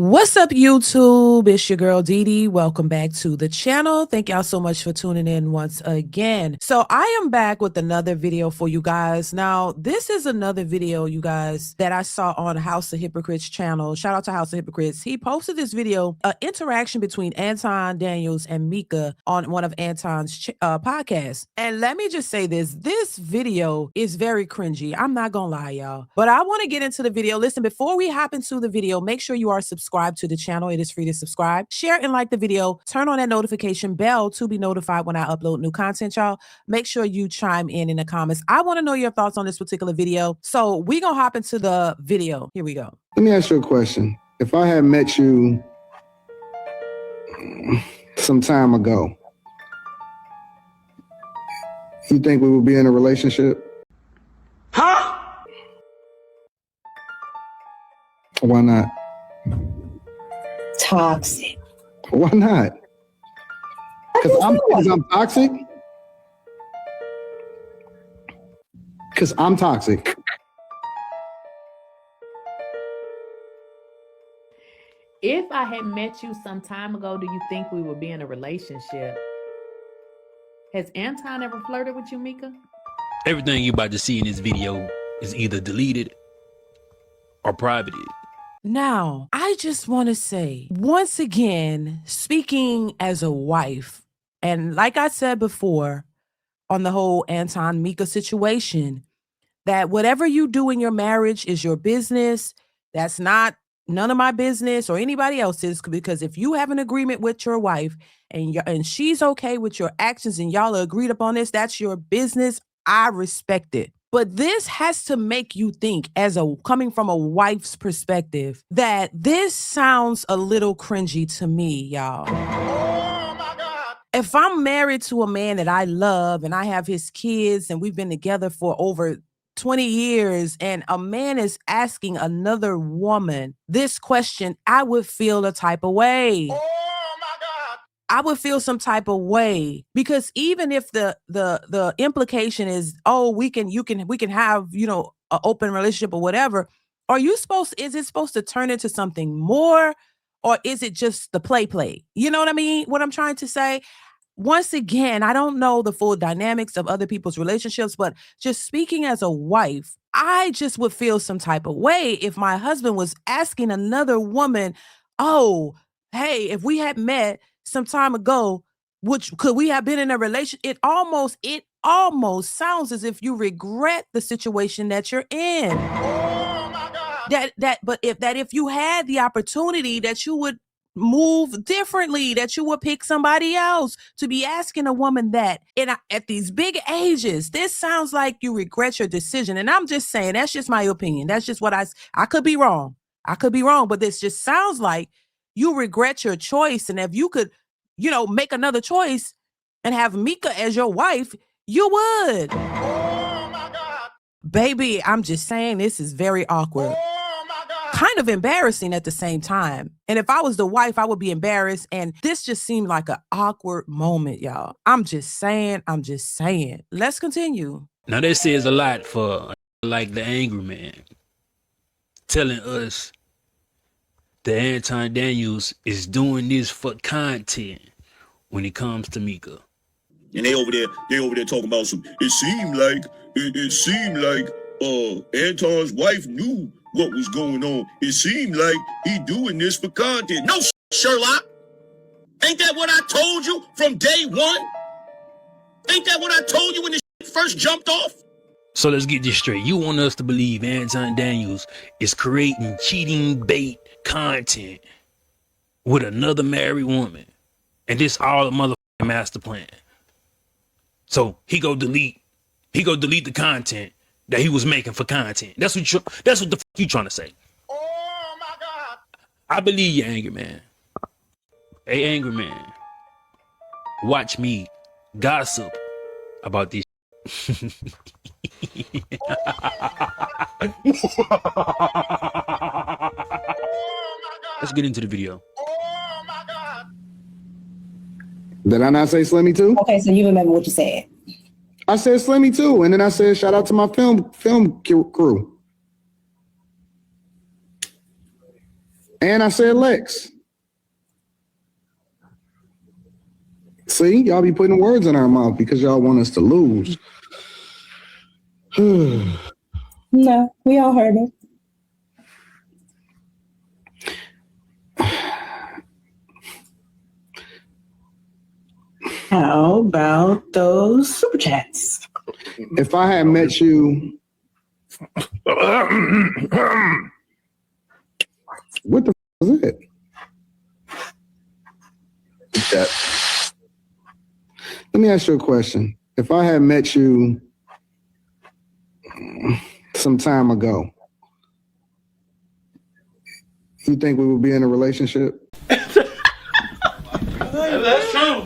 What's up, YouTube? It's your girl DeeDee. Welcome back to the channel. Thank y'all so much for tuning in once again. So I am back with another video for you guys. Now, this is another video, you guys, that I saw on House of Hypocrites channel. Shout out to House of Hypocrites. He posted this video, an interaction between Anton Daniels and Mika on one of Anton's podcasts. And let me just say this video is very cringy. I'm not gonna lie, y'all. But I want to get into the video. Listen, before we hop into the video, make sure you are subscribed to the channel. It is free to subscribe. Share and like the video. Turn on that notification bell to be notified when I upload new content, y'all. Make sure you chime in the comments. I want to know your thoughts on this particular video. So we gonna hop into the video. Here we go. Let me ask you a question. If I had met you some time ago, you think we would be in a relationship? Huh? Why not? Toxic. Why not? Because I'm toxic? Because I'm toxic. If I had met you some time ago, do you think we would be in a relationship? Has Anton ever flirted with you, Mika? Everything you about to see in this video is either deleted or privated. Now, I just want to say, once again, speaking as a wife, and like I said before on the whole Anton Mika situation, that whatever you do in your marriage is your business. That's not none of my business or anybody else's, because if you have an agreement with your wife and she's okay with your actions and y'all are agreed upon this, that's your business. I respect it. But this has to make you think, coming from a wife's perspective, that this sounds a little cringy to me, y'all. Oh my God. If I'm married to a man that I love and I have his kids and we've been together for over 20 years and a man is asking another woman this question, I would feel a type of way. Oh my God. I would feel some type of way, because even if the implication is, oh, we can have, an open relationship or whatever, is it supposed to turn into something more, or is it just the play? You know what I mean? What I'm trying to say? Once again, I don't know the full dynamics of other people's relationships, but just speaking as a wife, I just would feel some type of way if my husband was asking another woman, oh, hey, if we had met some time ago, could we have been in a relationship? It almost sounds as if you regret the situation that you're in. Oh my God. If you had the opportunity, that you would move differently, that you would pick somebody else. To be asking a woman that at these big ages, this sounds like you regret your decision. And I'm just saying, that's just my opinion. That's just what I could be wrong. But this just sounds like you regret your choice. And if you could, make another choice and have Mika as your wife, you would. Oh my God. Baby, I'm just saying, this is very awkward. Oh my God. Kind of embarrassing at the same time. And if I was the wife, I would be embarrassed. And this just seemed like an awkward moment, y'all. I'm just saying. Let's continue. Now that says a lot for like the angry man telling us that Anton Daniels is doing this for content when it comes to Mika. And they over there talking about some. It seemed like Anton's wife knew what was going on. It seemed like he doing this for content. No, Sherlock. Ain't that what I told you from day one? Ain't that what I told you when this first jumped off? So let's get this straight. You want us to believe Anton Daniels is creating cheating bait content with another married woman, and this all a motherfucking master plan. So he go delete the content that he was making for content. That's what the fuck you trying to say. Oh my God. I believe you, angry man. Hey, angry man, watch me gossip about this. Let's get into the video. Oh my God. Did I not say Slimmy too? Okay, so you remember what you said. I said Slimmy too, and then I said shout out to my film crew. And I said Lex. See, y'all be putting words in our mouth because y'all want us to lose. No, we all heard it. How about those super chats? If I had met you, what the was it? Let me ask you a question. If I had met you some time ago, you think we would be in a relationship? That's true.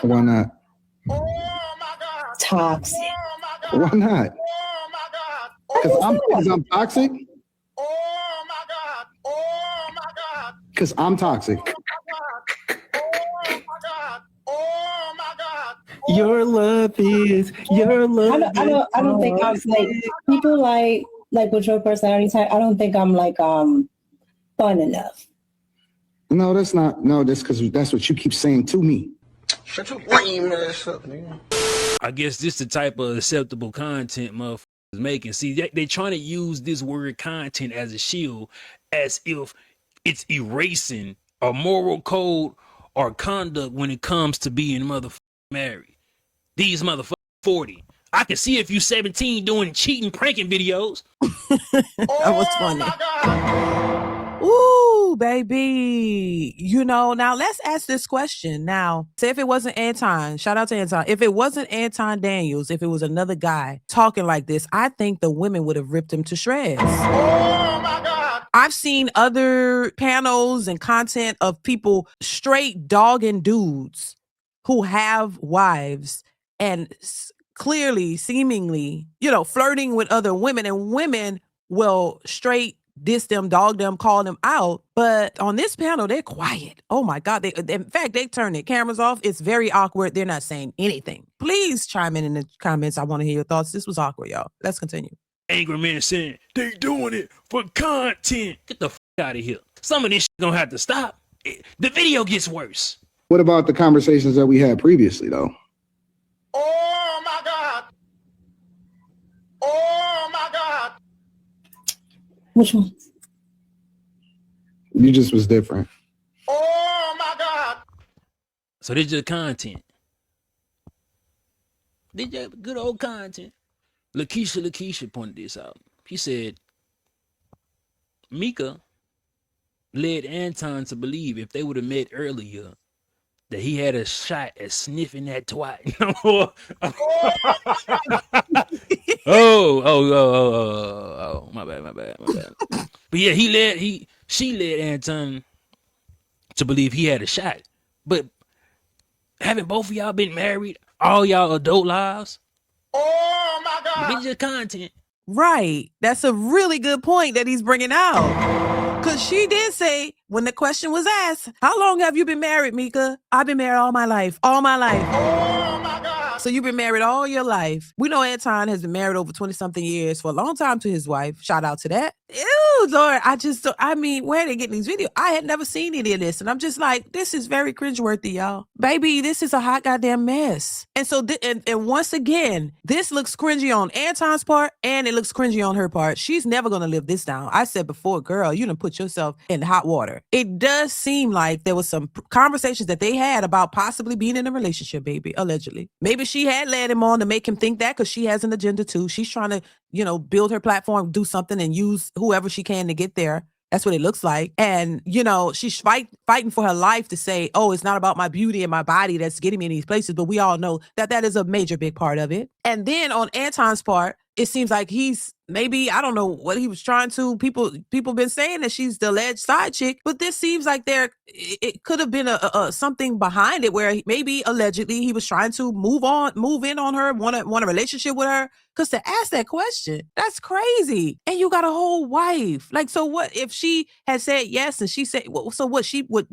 Why not? Toxic. Why not? Because I'm toxic? Because I'm toxic. Your love is your love. I don't think I'm like people like with your personality type. I don't think I'm like fun enough. No, that's not. No, that's because that's what you keep saying to me. Shut your lame ass up, nigga. I guess this the type of acceptable content motherfuckers making. See, they trying to use this word content as a shield, as if it's erasing a moral code or conduct when it comes to being motherfucking married. These motherfuckers 40. I can see if you 17 doing cheating, pranking videos. That was funny. Ooh, baby. You know, now let's ask this question. Now, say if it wasn't Anton, shout out to Anton. If it wasn't Anton Daniels, if it was another guy talking like this, I think the women would have ripped him to shreds. Oh my God. I've seen other panels and content of people straight dogging dudes who have wives and clearly, seemingly, you know, flirting with other women, and women will straight diss them, dog them, call them out. But on this panel, they're quiet. Oh my God. In fact, they turn their cameras off. It's very awkward. They're not saying anything. Please chime in the comments. I want to hear your thoughts. This was awkward, y'all. Let's continue. Angry man saying, they doing it for content. Get the fuck out of here. Some of this shit gonna have to stop. The video gets worse. What about the conversations that we had previously, though? Oh my God. Oh my God. Which one? You just was different. Oh my God. So this just content. This just good old content. Lakeisha pointed this out. She said, Mika led Anton to believe if they would have met earlier that he had a shot at sniffing that twat. Oh, my bad. But yeah, she led Anton to believe he had a shot. But haven't both of y'all been married all y'all adult lives? Oh my God. It's just content. Right. That's a really good point that he's bringing out. Because she did say, when the question was asked, how long have you been married, Mika? I've been married all my life. All my life. Oh my God. So you've been married all your life. We know Anton has been married over 20-something years for a long time to his wife. Shout out to that. Ew, Lord, where are they getting these videos? I had never seen any of this. And I'm just like, this is very cringeworthy, y'all. Baby, this is a hot goddamn mess. And so, and once again, this looks cringy on Anton's part and it looks cringy on her part. She's never going to live this down. I said before, girl, you done put yourself in hot water. It does seem like there was some conversations that they had about possibly being in a relationship, baby, allegedly. Maybe she had led him on to make him think that because she has an agenda too. She's trying to, build her platform, do something and use whoever she can to get there. That's what it looks like. And, she's fighting for her life to say, oh, it's not about my beauty and my body that's getting me in these places. But we all know that is a major big part of it. And then on Anton's part, it seems like he's maybe, I don't know what he was trying to, people been saying that she's the alleged side chick, but this seems like it could have been a something behind it where maybe allegedly he was trying to move in on her, want a relationship with her. Cause to ask that question, that's crazy. And you got a whole wife. Like, so what if she had said yes and she said, so what would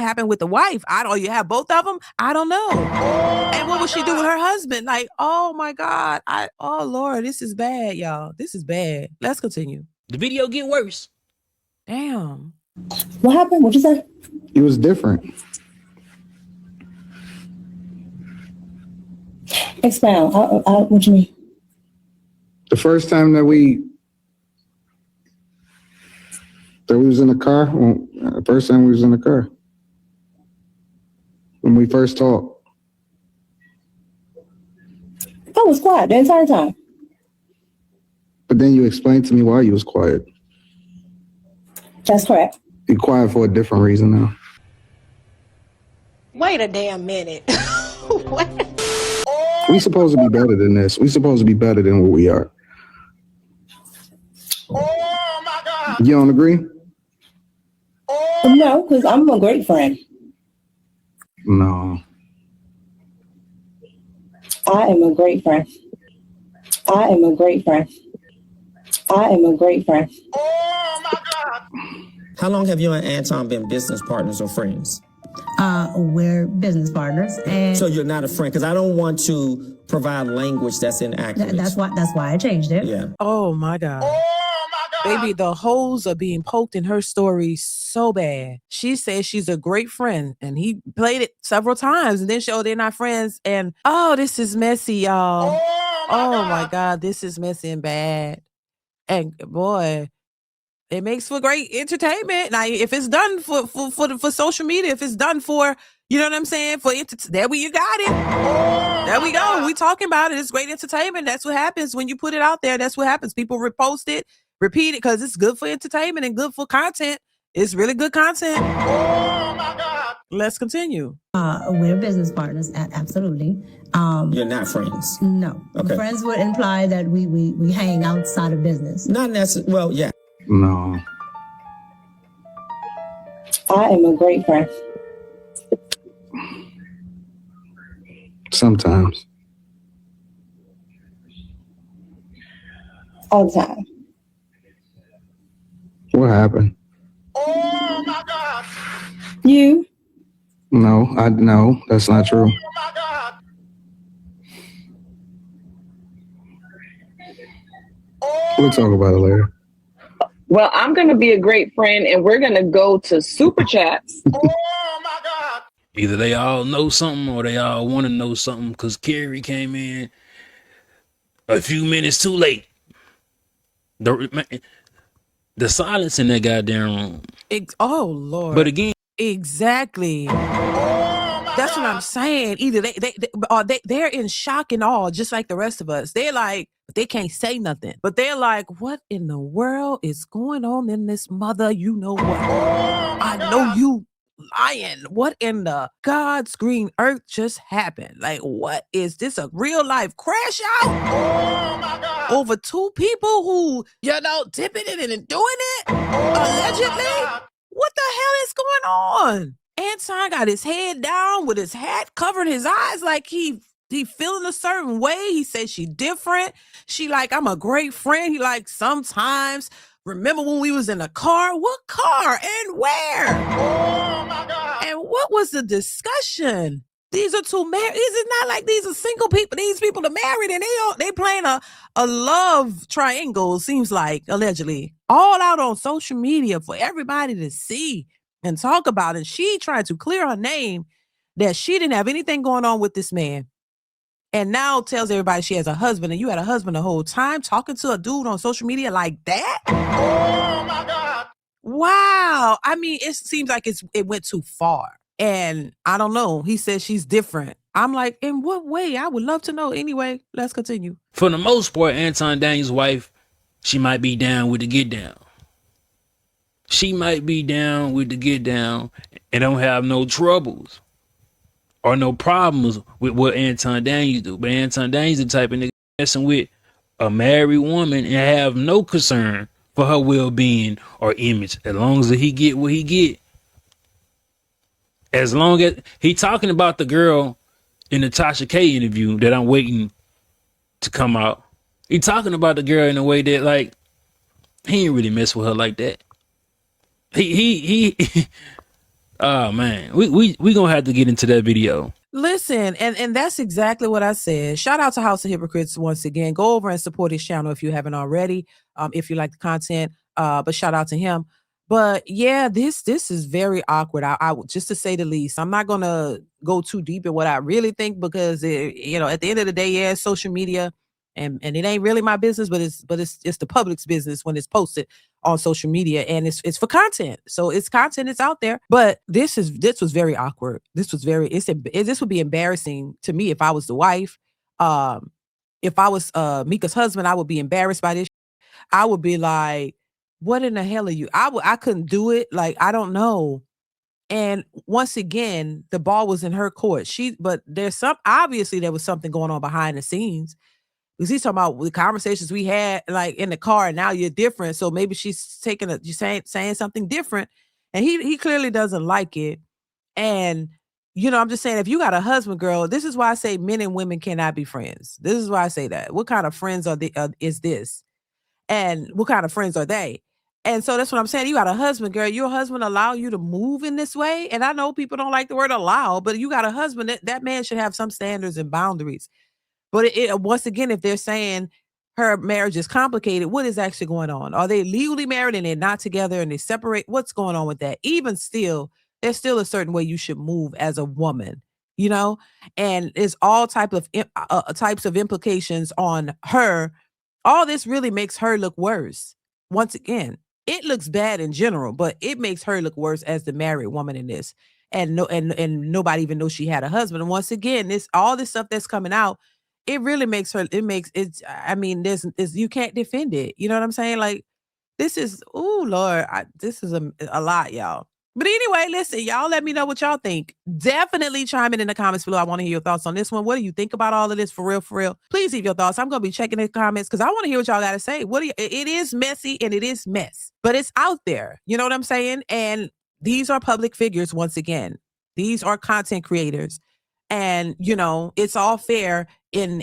happen with the wife? You have both of them? I don't know. And what would she do with her husband? Like, oh my God. Oh Lord, this is bad, y'all. This is bad. Let's continue. The video get worse. Damn. What happened? What'd you say? He was different. Expound. What you mean? The first time that we was in the car, the first time we was in the car, when we first talked. I was quiet the entire time. But then you explained to me why you was quiet. That's correct. You're quiet for a different reason now. Wait a damn minute. What? We supposed to be better than this. We supposed to be better than what we are. Oh my God. You don't agree? No, because I'm a great friend. No. I am a great friend. I am a great friend. I am a great friend. Oh my God. How long have you and Anton been business partners or friends? We're business partners, and So you're not a friend, because I don't want to provide language that's inaccurate. that's why I changed it. Yeah. Oh my God. Oh my God. Baby, the holes are being poked in her story so bad. She says she's a great friend, and he played it several times and then showed they're not friends. And oh, this is messy, y'all. Oh my God, this is messy and bad. And boy, it makes for great entertainment. Now, if it's done for social media, if it's done for, you know what I'm saying, there you got it. There we go. We talking about it. It's great entertainment. That's what happens when you put it out there. That's what happens. People repost it, repeat it, because it's good for entertainment and good for content. It's really good content. Oh my God. Let's continue. We're business partners, absolutely. You're not friends. No, Okay. friends would imply that we hang outside of business. Not necessarily. Well, yeah. No. I am a great friend. Sometimes. All the time. What happened? Oh my God. You? No, that's not true. Oh my God. We'll talk about it later. Well, I'm going to be a great friend, and we're going to go to Super Chats. Oh my God. Either they all know something or they all want to know something, because Carrie came in a few minutes too late. The silence in that goddamn room. Oh Lord. But again, exactly. That's what I'm saying. Either they're in shock and awe, just like the rest of us. They're like, they can't say nothing, but they're like, what in the world is going on in this mother? You know what? I know you lying. What in the God's green earth just happened? Like, what is this? A real life crash out over two people who, dipping it and doing it allegedly? What the hell is going on? Anton got his head down with his hat covering his eyes like he feeling a certain way. He said she different. She like, I'm a great friend. He like, sometimes. Remember when we was in a car? What car and where? Oh my God. And what was the discussion? These are two married. It's not like these are single people. These people are married and they playing a love triangle, seems like, allegedly. All out on social media for everybody to see and talk about. And she tried to clear her name that she didn't have anything going on with this man. And now tells everybody she has a husband, and you had a husband the whole time talking to a dude on social media like that? Oh my God. Wow. I mean, it seems like it went too far. And I don't know. He says she's different. I'm like, in what way? I would love to know. Anyway, let's continue. for the most part, Anton Daniels' wife, she might be down with the get down. She might be down with the get down and don't have no troubles or no problems with what Anton Daniels do. But Anton Daniels the type of nigga messing with a married woman and have no concern for her well-being or image, as long as he get what he get. As long as he talking about the girl in the Tasha K interview that I'm waiting to come out. He talking about the girl in a way that, like, he ain't really mess with her like that. He oh man, we gonna have to get into that video. Listen, and that's exactly what I said. Shout out to House of Hypocrites once again. Go over and support his channel if you haven't already. If you like the content, but shout out to him. But yeah, this is very awkward. I just to say the least. I'm not gonna go too deep in what I really think because at the end of the day, yeah, it's social media, and it ain't really my business, but it's the public's business when it's posted on social media, and it's for content. So it's content, it's out there. But this was very awkward. This would be embarrassing to me if I was the wife. If I was Mika's husband, I would be embarrassed by this. I would be like, what in the hell are you? I couldn't do it. Like, I don't know. And once again, the ball was in her court. But obviously there was something going on behind the scenes. Because he's talking about the conversations we had like in the car, and now you're different. So maybe she's saying something different, and he clearly doesn't like it. And I'm just saying, if you got a husband, girl, this is why I say men and women cannot be friends. This is why I say that. What kind of friends is this? And what kind of friends are they? And so that's what I'm saying. You got a husband, girl. Your husband allow you to move in this way. And I know people don't like the word allow, but you got a husband. That man should have some standards and boundaries. But once again, if they're saying her marriage is complicated, what is actually going on? Are they legally married and they're not together and they separate? What's going on with that? Even still, there's still a certain way you should move as a woman, and there's all types of implications on her. All this really makes her look worse. Once again, it looks bad in general, but it makes her look worse as the married woman in this. And nobody even knows she had a husband. And once again, all this stuff that's coming out, it really makes her, I mean, you can't defend it. You know what I'm saying? Like, this is, oh Lord, this is a lot, y'all. But anyway, listen, y'all let me know what y'all think. Definitely chime in the comments below. I want to hear your thoughts on this one. What do you think about all of this? For real, for real. Please leave your thoughts. I'm going to be checking the comments because I want to hear what y'all got to say. It is messy and it is mess, but it's out there. You know what I'm saying? And these are public figures once again. These are content creators. And, it's all fair in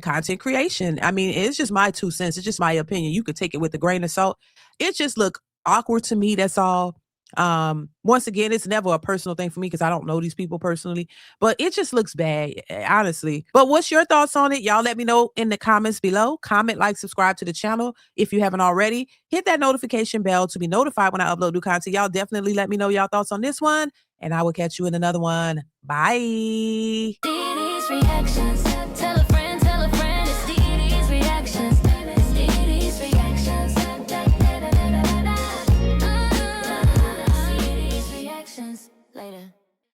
content creation. I mean, it's just my 2 cents. It's just my opinion. You could take it with a grain of salt. It just look awkward to me. That's all. Once again, it's never a personal thing for me because I don't know these people personally, but it just looks bad, honestly. But what's your thoughts on it? Y'all let me know in the comments below. Comment, like, subscribe to the channel if you haven't already. Hit that notification bell to be notified when I upload new content. Y'all definitely let me know y'all thoughts on this one, and I will catch you in another one. Bye. DeeDeesReactions. Tell a friend, it's DeeDeesReactions. It's DeeDeesReactions. DeeDeesReactions. Later.